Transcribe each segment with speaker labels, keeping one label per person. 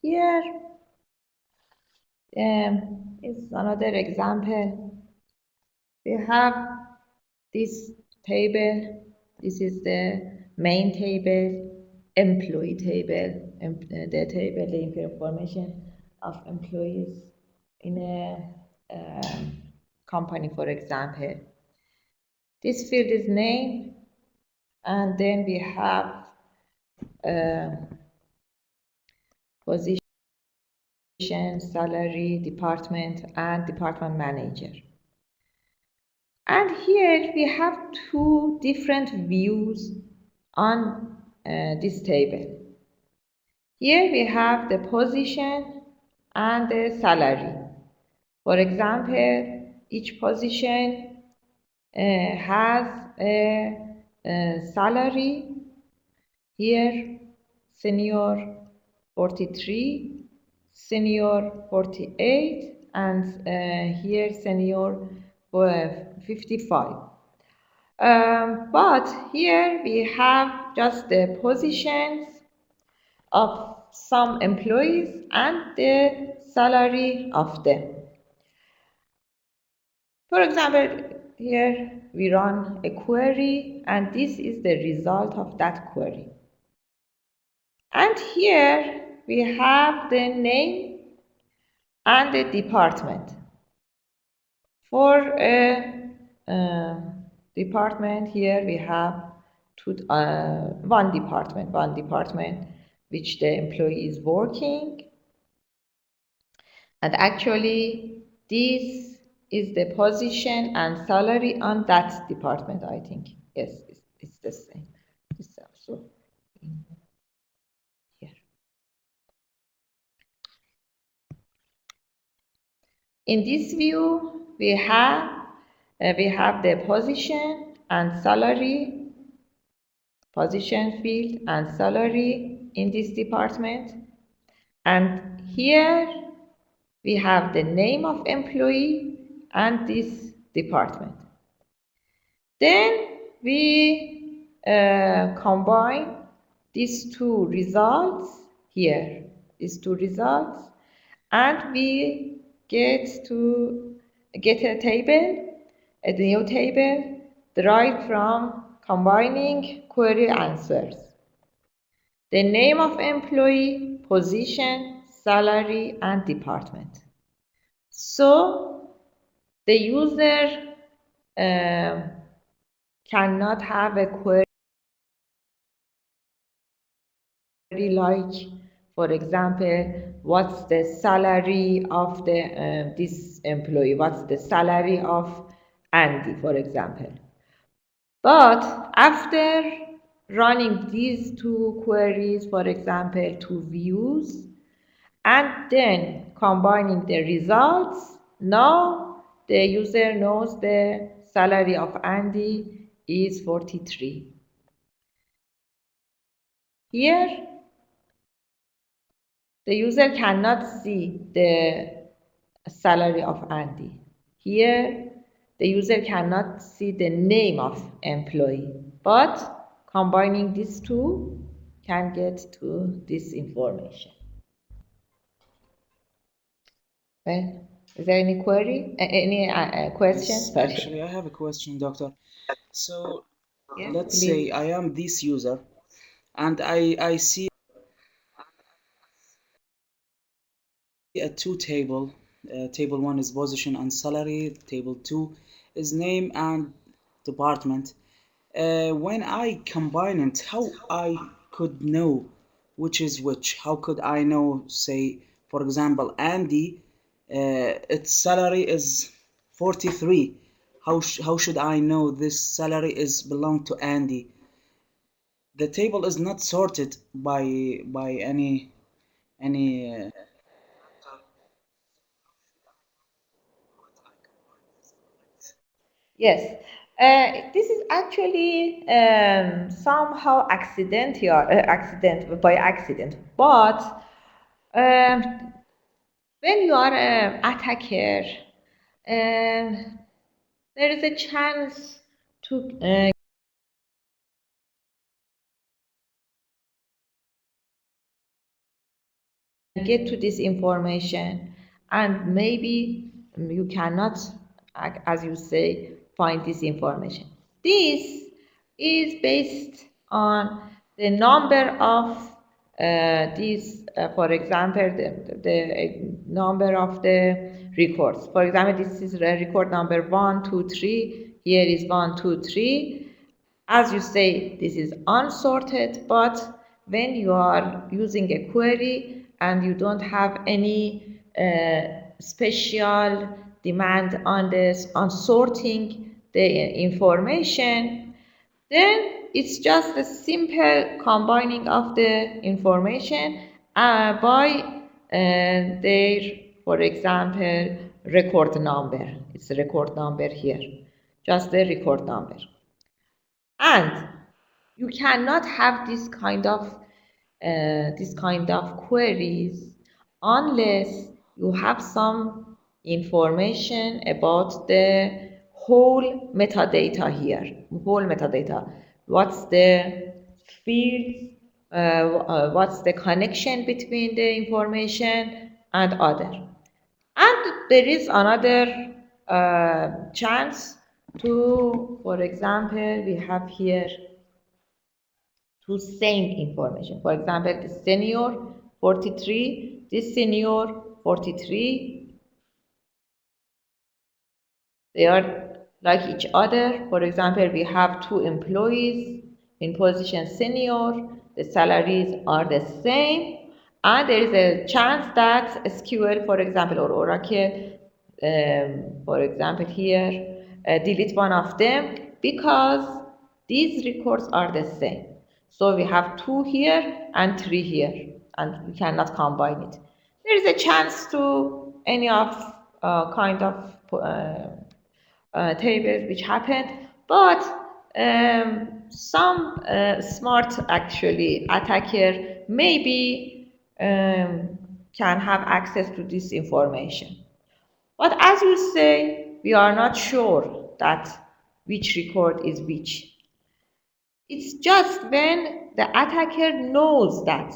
Speaker 1: Here is another example. We have this table. This is the main table, employee table, the table, the information of employees in a company, for example. This field is name, and then we have position, salary, department, and department manager. And here we have two different views on this table. Here we have the position and the salary. For example, each position has a salary. Here, senior 43, senior 48, and here senior 55. But here we have just the positions of some employees and the salary of them. For example, here we run a query and this is the result of that query. And here we have the name and the department. For a department, here we have one department which the employee is working. And actually, this is the position and salary on that department, I think. Yes, it's the same. It's also in here. In this view, we have the position and salary, position field and salary in this department. And here we have the name of employee and this department. Then we combine these two results here, and we get a table, a new table derived from combining query answers. The name of employee, position, salary, and department. So the user cannot have a query like, for example, what's the salary of the this employee? What's the salary of Andy, for example? But after running these two queries, for example, two views, and then combining the results, now the user knows the salary of Andy is 43. Here, the user cannot see the salary of Andy. Here, the user cannot see the name of employee, but combining these two can get to this information. Well, is there any query? Any question?
Speaker 2: Yes,
Speaker 1: Sorry.
Speaker 2: actually, I have a question, doctor. So,
Speaker 1: Yes,
Speaker 2: let's say
Speaker 1: please.
Speaker 2: I am this user and I see a two table. Table one is position and salary, table two is name and department. When I combine it, how I could know which is which? How could I know, say, for example, Andy, its salary is 43. How should I know this salary is belong to Andy? The table is not sorted by any
Speaker 1: Yes, this is actually somehow accident by accident. But um, when you are an attacker, there is a chance to get to this information, and maybe you cannot, as you say, find this information. This is based on the number of for example, the number of the records. For example, this is record number 1, 2, 3. Here is 1, 2, 3. As you say, this is unsorted, but when you are using a query and you don't have any special demand on this, on sorting the information, then it's just a simple combining of the information by their, for example, record number. It's a record number here, just the record number. And you cannot have this kind of queries unless you have some information about the whole metadata here. Whole metadata. What's the fields? What's the connection between the information and other? And there is another chance to, for example, we have here to same information. For example, the senior 43, this senior 43, they are like each other. For example, we have two employees in position senior, the salaries are the same, and there is a chance that SQL, for example, or Oracle, for example, here, delete one of them because these records are the same. So we have 2 here and 3 here, and we cannot combine it. There is a chance to any of kind of tables which happened, but some smart actually attacker maybe can have access to this information. But as you say, we are not sure that which record is which. It's just when the attacker knows that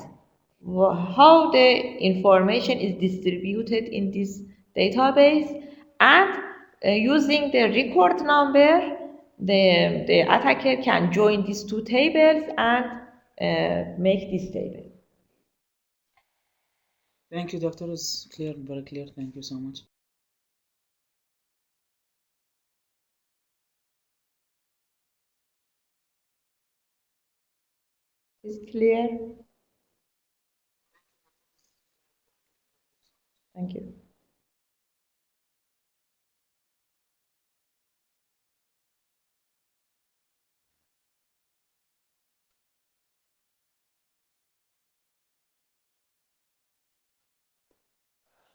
Speaker 1: how the information is distributed in this database, and using the record number, the attacker can join these two tables and make this table.
Speaker 2: Thank you, doctor. It's clear, very clear. Thank you so much.
Speaker 1: Is clear? Thank you.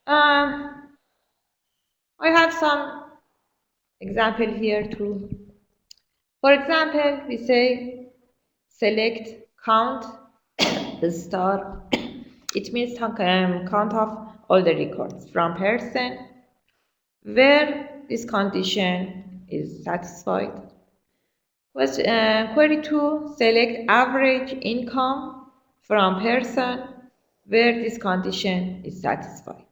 Speaker 1: Um, I have some example here too. For example, we say select count star. It means count of all the records from person where this condition is satisfied. Query 2, select average income from person where this condition is satisfied.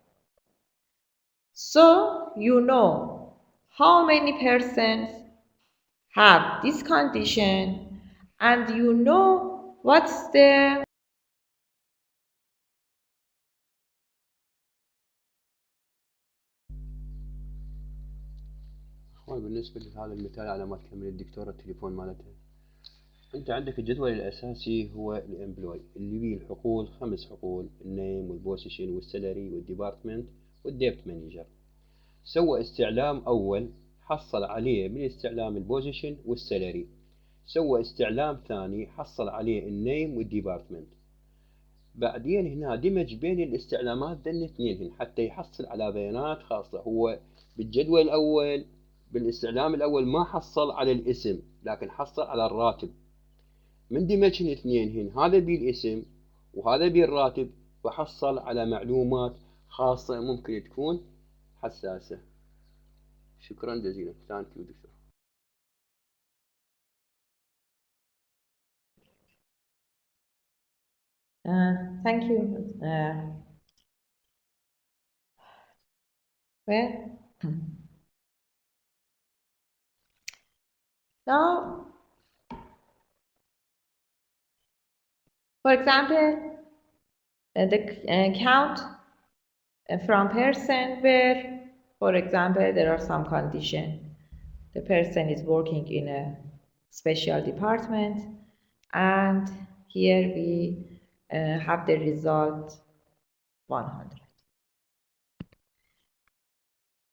Speaker 1: So you know how many persons have this condition, and you know what's the
Speaker 3: هو بالنسبة لهذا المثال على ما تكمل الدكتورة التليفون مالتها. أنت عندك الجدول الأساسي هو الإمبلوي اللي بيه الحقول 5 حقول: النيم والبوزيشن والسالري والديبارتمنت والديبت مانجر. سوى استعلام أول حصل عليه من استعلام البوزيشن والسالري. سوى استعلام ثاني حصل عليه النيم والديبارتمنت. بعدين هنا دمج بين الاستعلامات ذن الاثنين حتى يحصل على بيانات خاصة. هو بالجدول الأول بالاستعلام الأول ما حصل على الاسم لكن حصل على الراتب. من دمجهن اثنين هذا بالاسم وهذا بالراتب فحصل على معلومات خاصة ممكن تكون حساسة. شكرا جزيلا. ثانك يو دكتور.
Speaker 1: Thank you, Where? Now, for example, the count from person where, for example, there are some condition. The person is working in a special department, and here we have the result 100.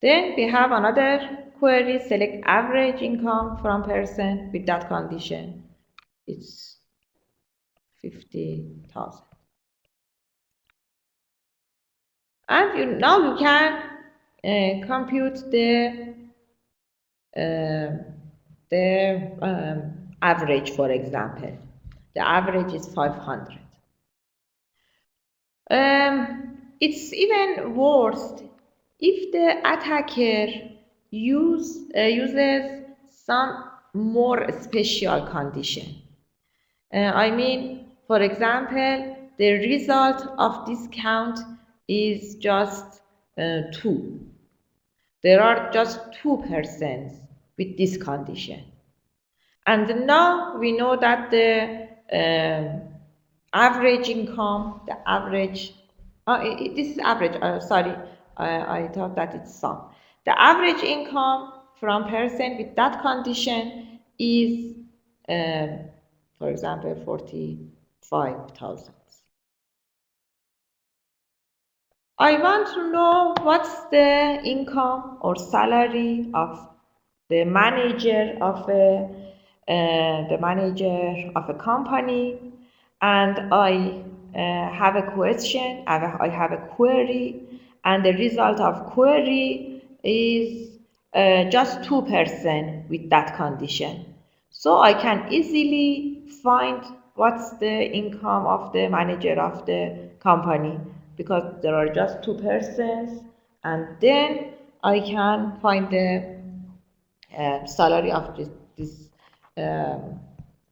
Speaker 1: Then we have another query, select average income from person with that condition. It's 50,000. And now you can compute uh, the average, for example. The average is 500. It's even worse if the attacker uses some more special condition. I mean, for example, the result of this count is just 2. There are just 2 persons with this condition. And now we know that the average income, the average, this is average, sorry, I thought that it's sum. The average income from person with that condition is, for example, 45,000. I want to know what's the income or salary of the manager of a company, and I have a question. I have a query, and the result of query is just 2% with that condition. So I can easily find what's the income of the manager of the company because there are just 2 persons, and then I can find the salary of this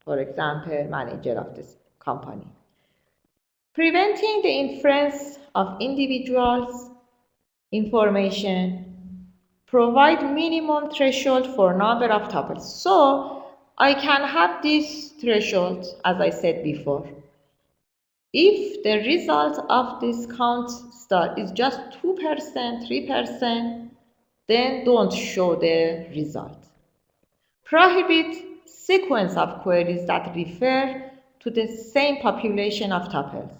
Speaker 1: for example, manager of this company. Preventing the inference of individuals' information, provide minimum threshold for number of tuples. So I can have this threshold as I said before. If the result of this count star is just 2%, 3%, then don't show the result. Prohibit sequence of queries that refer to the same population of tuples.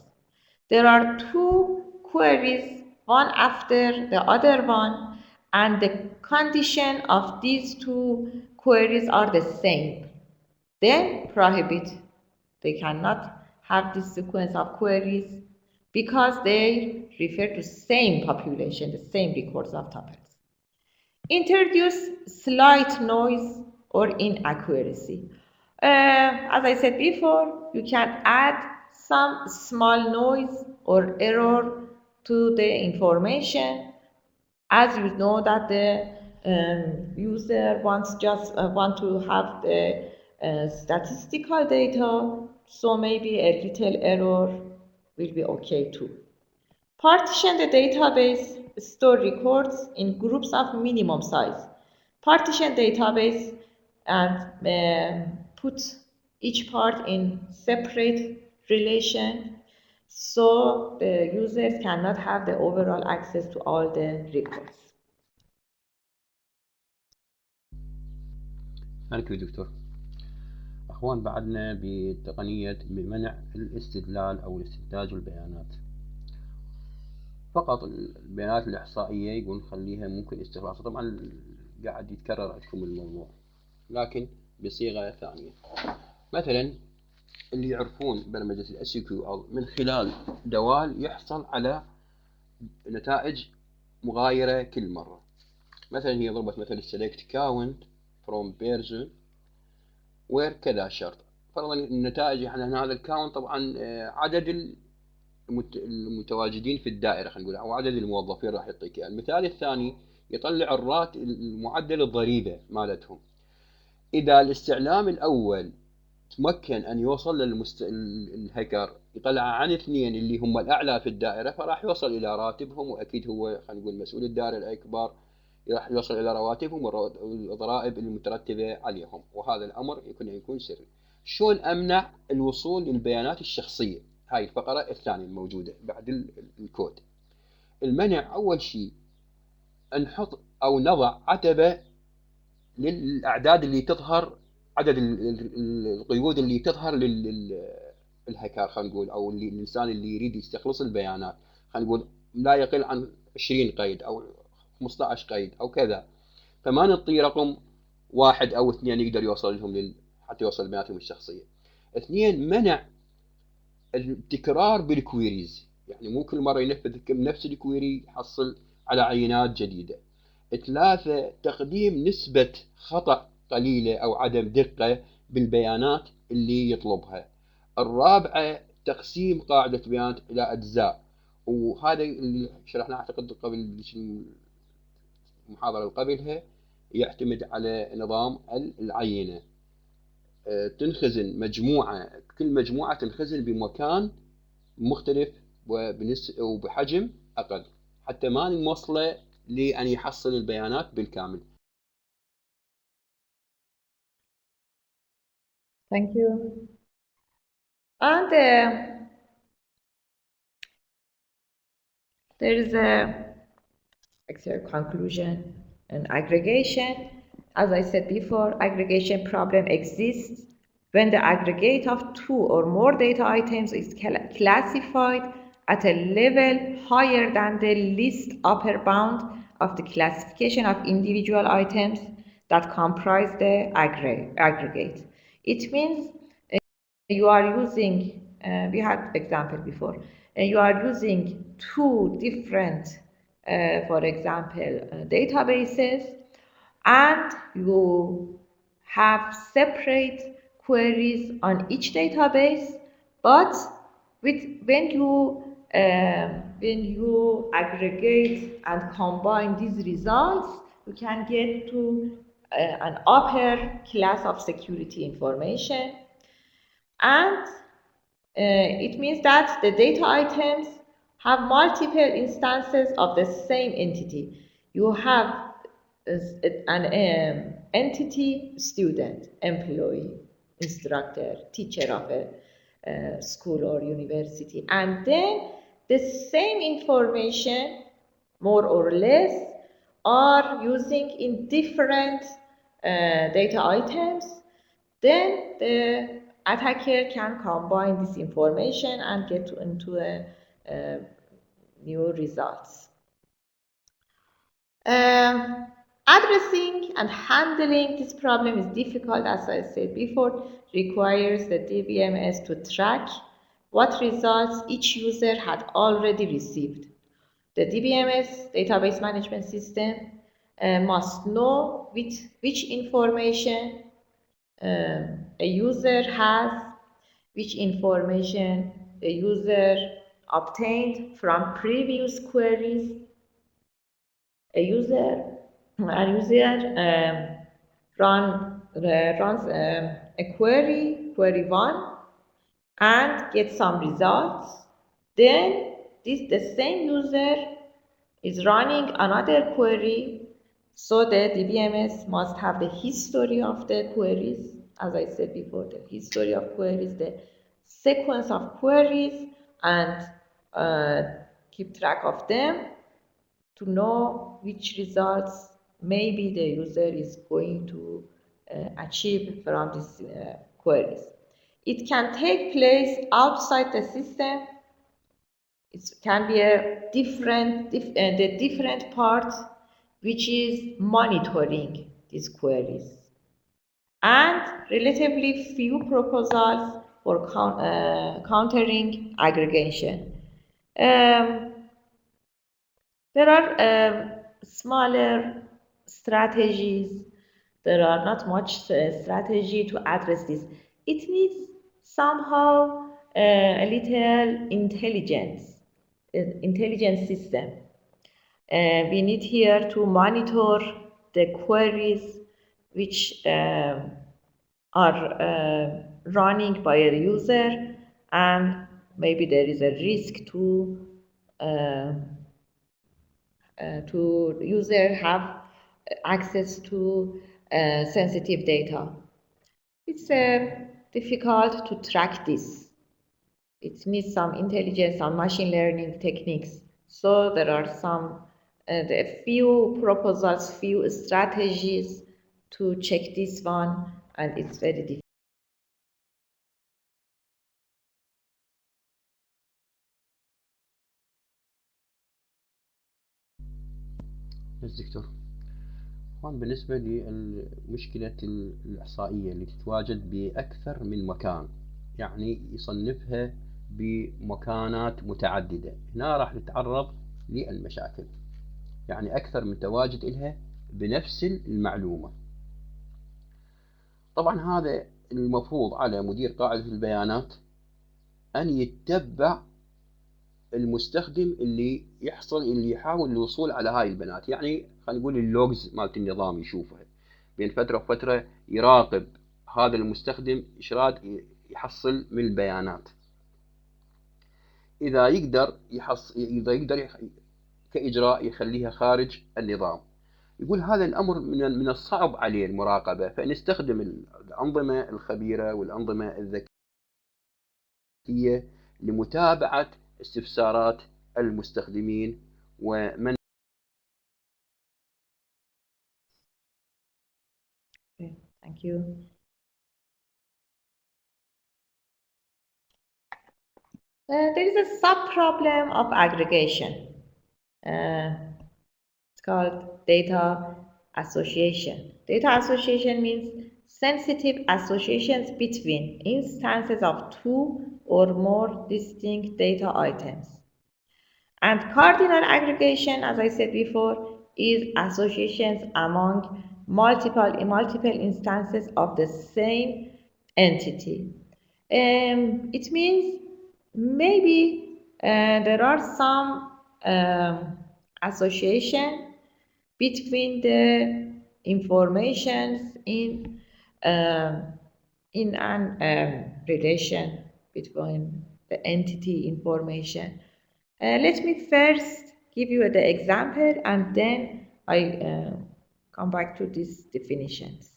Speaker 1: There are 2 queries, one after the other one, and the condition of these 2 queries are the same. Then prohibit. They cannot have this sequence of queries because they refer to same population, the same records of tuples. Introduce slight noise or inaccuracy. As I said before, you can add some small noise or error to the information, as you know that the user wants just want to have the statistical data, so maybe a little error will be okay too. Partition the database, store records in groups of minimum size. Partition database and put each part in separate relation so the users cannot have the overall access to all the records.
Speaker 3: Thank you دكتور. أخوان بعدنا بتقنية منع الاستدلال أو الاستنتاج البيانات. فقط البيانات الإحصائية يقول نخليها ممكن استخلاصها، طبعا قاعد يتكرر عندكم الموضوع لكن بصيغة ثانية. مثلا اللي يعرفون برمجة الSQL من خلال دوال يحصل على نتائج مغايرة كل مرة. مثلا هي ضربت مثلا select count from person where كذا شرط، فرضا النتائج احنا هذا الكاونت طبعا عدد المتواجدين في الدائرة خلينا نقول أو عدد الموظفين راح يعطيك. المثال الثاني يطلع الرات المعدل الضريبة مالتهم. إذا الاستعلام الأول تمكن أن يوصل الهكر يطلع عن اثنين اللي هم الأعلى في الدائرة، فراح يوصل إلى راتبهم، وأكيد هو خلينا نقول مسؤول الدائرة الأكبر، راح يوصل إلى رواتبهم والضرائب المترتبة عليهم، وهذا الأمر يكون سري. شلون أمنع الوصول للبيانات الشخصية؟ هاي الفقرة الثانية الموجودة بعد الكود. المنع أول شيء نحط أو نضع عتبة للأعداد اللي تظهر، عدد القيود اللي تظهر للهكر خلينا نقول، أو الإنسان اللي يريد يستخلص البيانات، خلينا نقول لا يقل عن 20 قيد أو 15 قيد أو كذا، فما نعطي رقم واحد أو اثنين يقدر يوصل لهم حتى يوصل بياناتهم الشخصية. اثنين، منع التكرار بالكويريز، يعني مو كل مرة ينفذ نفس الكويري يحصل على عينات جديدة. ثلاثة، تقديم نسبة خطأ قليلة أو عدم دقة بالبيانات اللي يطلبها. الرابعة، تقسيم قاعدة بيانات إلى أجزاء، وهذا اللي شرحناه أعتقد قبل المحاضرة اللي قبلها، يعتمد على نظام العينة. تنخزن مجموعة، كل مجموعة تنخزن بمكان مختلف وبحجم أقل، حتى ما نوصله لأن يحصل البيانات بالكامل.
Speaker 1: Thank you. And there is actually a conclusion and aggregation. As I said before, aggregation problem exists when the aggregate of two or more data items is classified at a level higher than the least upper bound of the classification of individual items that comprise the aggregate. It means you are using, we had example before, you are using two different, for example, databases, and you have separate queries on each database, but when you aggregate and combine these results, you can get to an upper class of security information. And it means that the data items have multiple instances of the same entity. You have an entity, student, employee, instructor, teacher of a school or university, and then the same information, more or less, are using in different data items. Then the attacker can combine this information and get into a new results. Addressing and handling this problem is difficult, as I said before, requires the DBMS to track what results each user had already received. The DBMS, database management system, must know which information a user has, which information the user obtained from previous queries. A user runs a query 1, and gets some results. Then the same user is running another query, so the DBMS must have the history of the queries. As I said before, the history of queries, the sequence of queries, and keep track of them to know which results maybe the user is going to achieve from these queries. It can take place outside the system. It can be the different part which is monitoring these queries, and relatively few proposals for countering aggregation. There are smaller strategies. There are not much strategy to address this. It needs somehow a little intelligence system. We need here to monitor the queries which are running by a user, and maybe there is a risk uh, to user have access to sensitive data. It's difficult to track this. It needs some intelligence, some machine learning techniques. So there are a few proposals, few strategies to check this one, and it's very difficult.
Speaker 3: بس دكتور، هون بالنسبة لمشكلة الإحصائية اللي تتواجد بأكثر من مكان، يعني يصنفها بمكانات متعددة، هنا راح نتعرض للمشاكل، يعني أكثر من تواجد إلها بنفس المعلومة. طبعا هذا المفروض على مدير قاعدة البيانات أن يتبع المستخدم اللي يحاول الوصول على هاي البيانات، يعني خلينا نقول اللوجز مالت النظام يشوفها بين فترة وفترة، يراقب هذا المستخدم ايش راد يحصل من البيانات. إذا يقدر كإجراء يخليها خارج النظام. يقول هذا الأمر من الصعب عليه المراقبة، فنستخدم الأنظمة الخبيرة والأنظمة الذكية لمتابعة استفسارات المستخدمين ومن.
Speaker 1: Okay, thank you. There is a sub-problem of aggregation. It's called data association. Data association means sensitive associations between instances of two or more distinct data items. And cardinal aggregation, as I said before, is associations among multiple instances of the same entity. It means maybe there are some association between the informations in an relation between the entity information. Let me first give you the example, and then I come back to these definitions.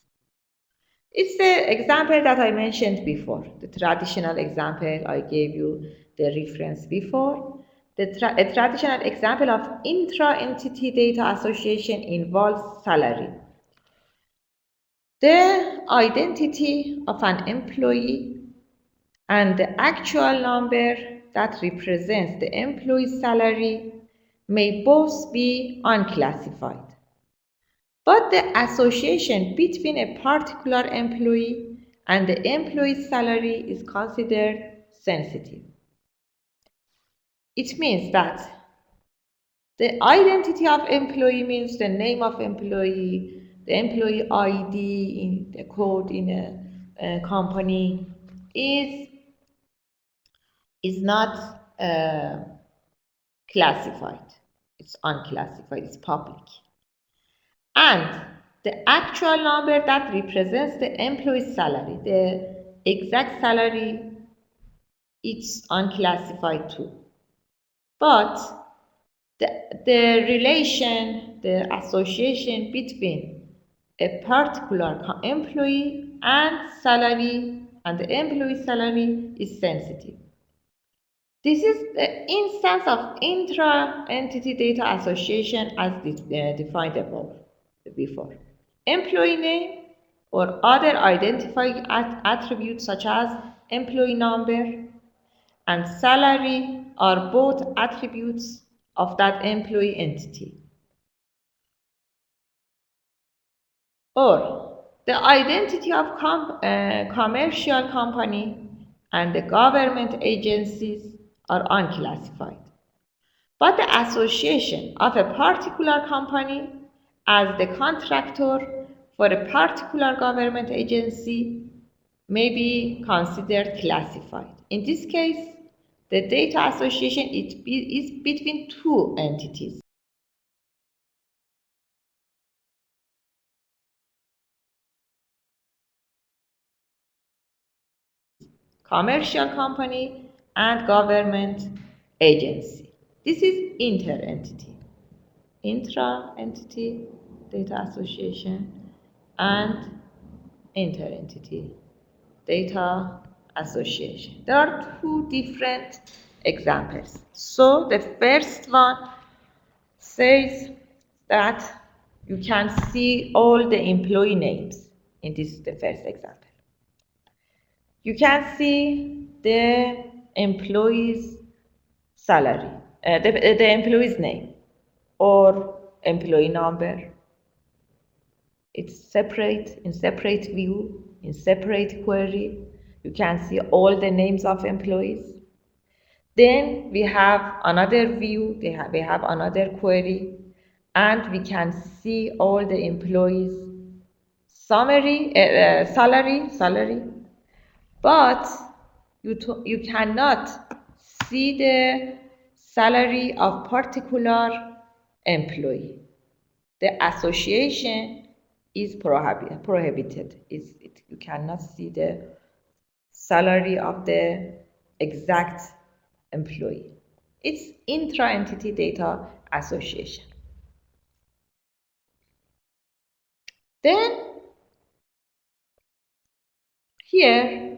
Speaker 1: It's the example that I mentioned before, the traditional example I gave you the reference before. A traditional example of intra-entity data association involves salary. The identity of an employee and the actual number that represents the employee's salary may both be unclassified. But the association between a particular employee and the employee's salary is considered sensitive. It means that the identity of employee means the name of employee, the employee ID in the code in a company is not classified. It's unclassified, it's public. And the actual number that represents the employee's salary, the exact salary, it's unclassified too. But the relation, the association between a particular employee and salary and the employee salary is sensitive. This is the instance of intra-entity data association as defined above, before. Employee name or other identifying attributes such as employee number and salary are both attributes of that employee entity. Or the identity of commercial company and the government agencies are unclassified. But the association of a particular company as the contractor for a particular government agency may be considered classified. In this case, the data association is between two entities. commercial company, and government agency. This is inter-entity. Intra-entity data association and inter-entity data association. There are two different examples. So the first one says that you can see all the employee names in this the first example. You can see the employee's salary, the employee's name or employee number. It's separate, in separate view, in separate query. You can see all the names of employees. Then we have another view, we have another query, and we can see all the employees' salary, but you cannot see the salary of particular employee. The association is prohibited. You cannot see the salary of the exact employee. It's intra-entity data association. Then here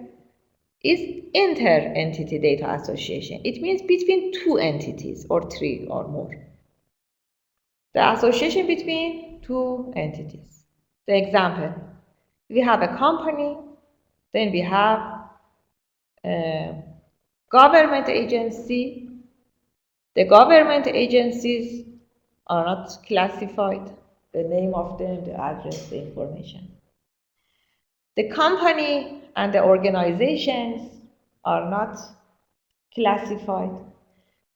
Speaker 1: is inter-entity data association. It means between two entities or three or more. The association between two entities. The example, we have a company, then we have a government agency. The government agencies are not classified, the name of them, the address, the information. The company and the organizations are not classified,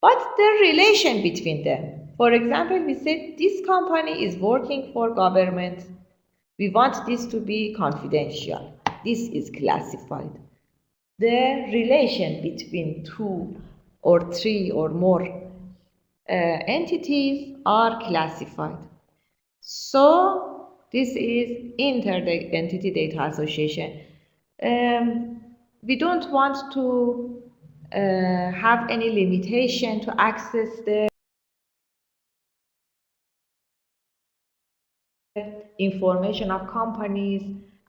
Speaker 1: but the relation between them. For example, we said this company is working for government. We want this to be confidential. This is classified. The relation between two or three or more entities are classified. So this is inter-entity data association. We don't want to have any limitation to access the information of companies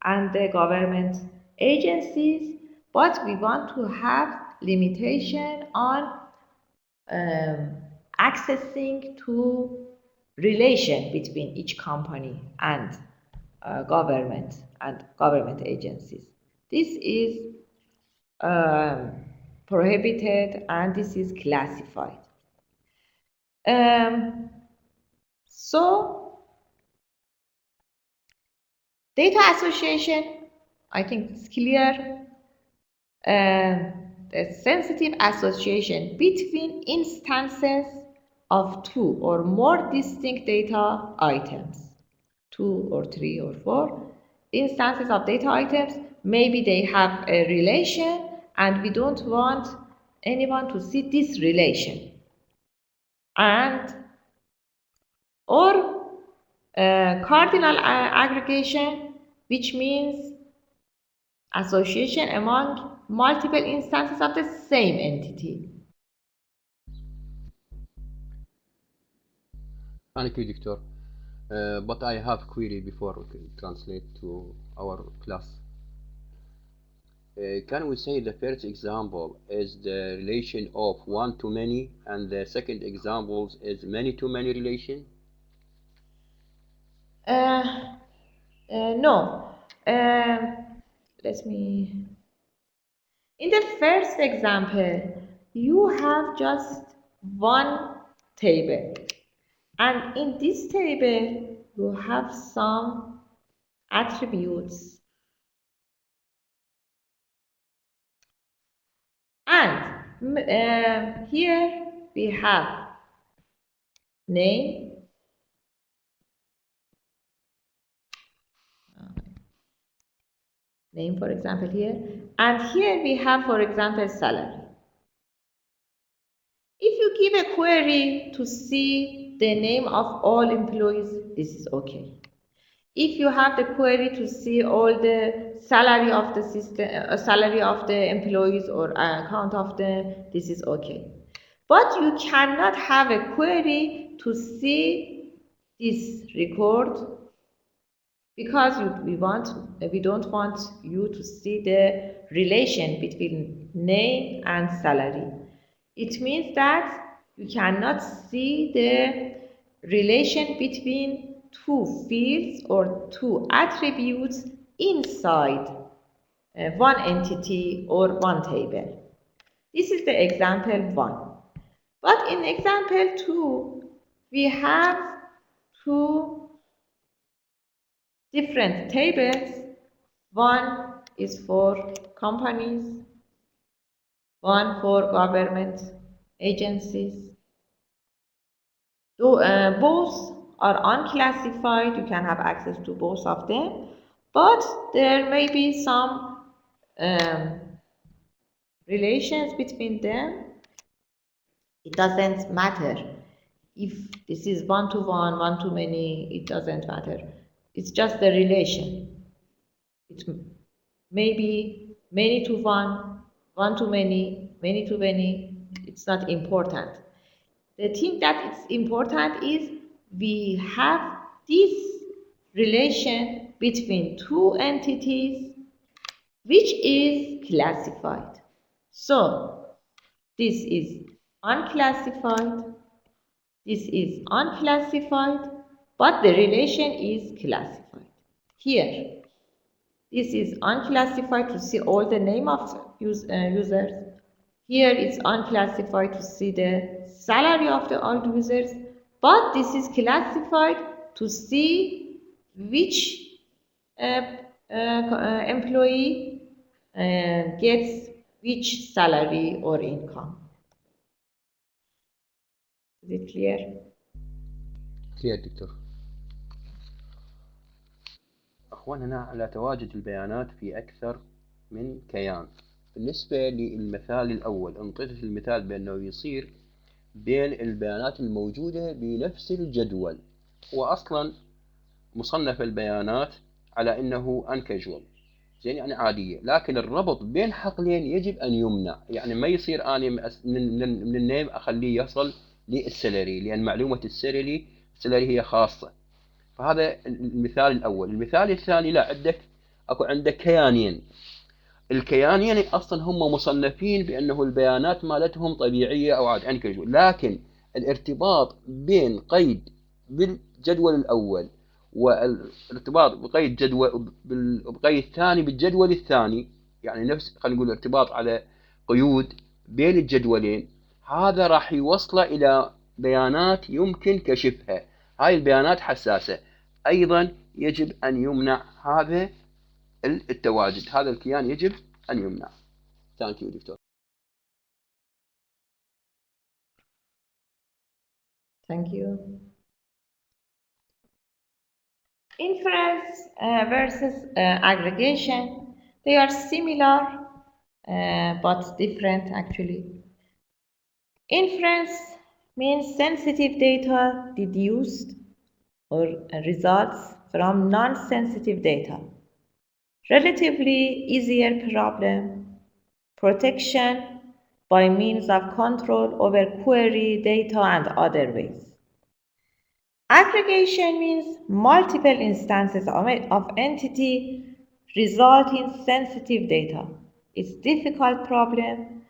Speaker 1: and the government agencies, but we want to have limitation on accessing to relation between each company and government agencies. This is prohibited and this is classified. So data association, I think it's clear. The sensitive association between instances of two or more distinct data items, 2 or 3 or 4 instances of data items. Maybe they have a relation and we don't want anyone to see this relation. And or cardinal aggregation, which means association among multiple instances of the same entity.
Speaker 3: Thank you, Doctor. But I have query before we can translate to our class. Can we say the first example is the relation of one to many, and the second example is many to many relation?
Speaker 1: No. Let me. In the first example, you have just one table, and in this table, you have some attributes, and here we have name, for example here, and here we have, for example, salary. If you give a query to see the name of all employees, this is okay. If you have the query to see all the salary of the system, salary of the employees or account of them, this is okay. But you cannot have a query to see this record because we don't want you to see the relation between name and salary. It means that you cannot see the relation between two fields or two attributes inside one entity or one table. This is the example 1. But in example 2, we have two different tables. One is for companies, one for government agencies. Both are unclassified. You can have access to both of them, but there may be some um, relations between them. It doesn't matter if this is one-to-one, one-to-many, it doesn't matter. It's just the relation. It may be many to one, one to many, it's not important. The thing that is important is we have this relation between two entities which is classified. So this is unclassified, this is unclassified, but the relation is classified. Here, this is unclassified to see all the name of users. Here it's unclassified to see the salary of the all users, but this is classified to see which employee gets which salary or income. Is it clear?
Speaker 3: كلير دكتور. أخواننا على تواجد البيانات في أكثر من كيان. بالنسبة للمثال الأول انطيت المثال بأنه يصير بين البيانات الموجودة بنفس الجدول، وأصلا مصنف البيانات على أنه uncasual، زين يعني عادية، لكن الربط بين حقلين يجب أن يمنع. يعني ما يصير أنا من النيم أخليه يصل للسلري، لأن معلومة السلري هي خاصة. فهذا المثال الأول. المثال الثاني لا، عندك كيانين. الكيانين أصلا هم مصنفين بأنه البيانات مالتهم طبيعية أو عاد uncasual، لكن الارتباط بين قيد بالجدول الأول والارتباط بقيد بقيد ثاني بالجدول الثاني، يعني نفس خلينا نقول ارتباط على قيود بين الجدولين، هذا راح يوصله إلى بيانات يمكن كشفها. هاي البيانات حساسة، أيضا يجب أن يمنع هذا التواجد، هذا الكيان يجب أن يمنع. Thank you دكتور.
Speaker 1: Thank you. Inference versus aggregation, they are similar but different actually. Inference means sensitive data deduced or results from non-sensitive data. Relatively easier problem, protection by means of control over query data and other ways. Aggregation means multiple instances of entity result in sensitive data. It's difficult problem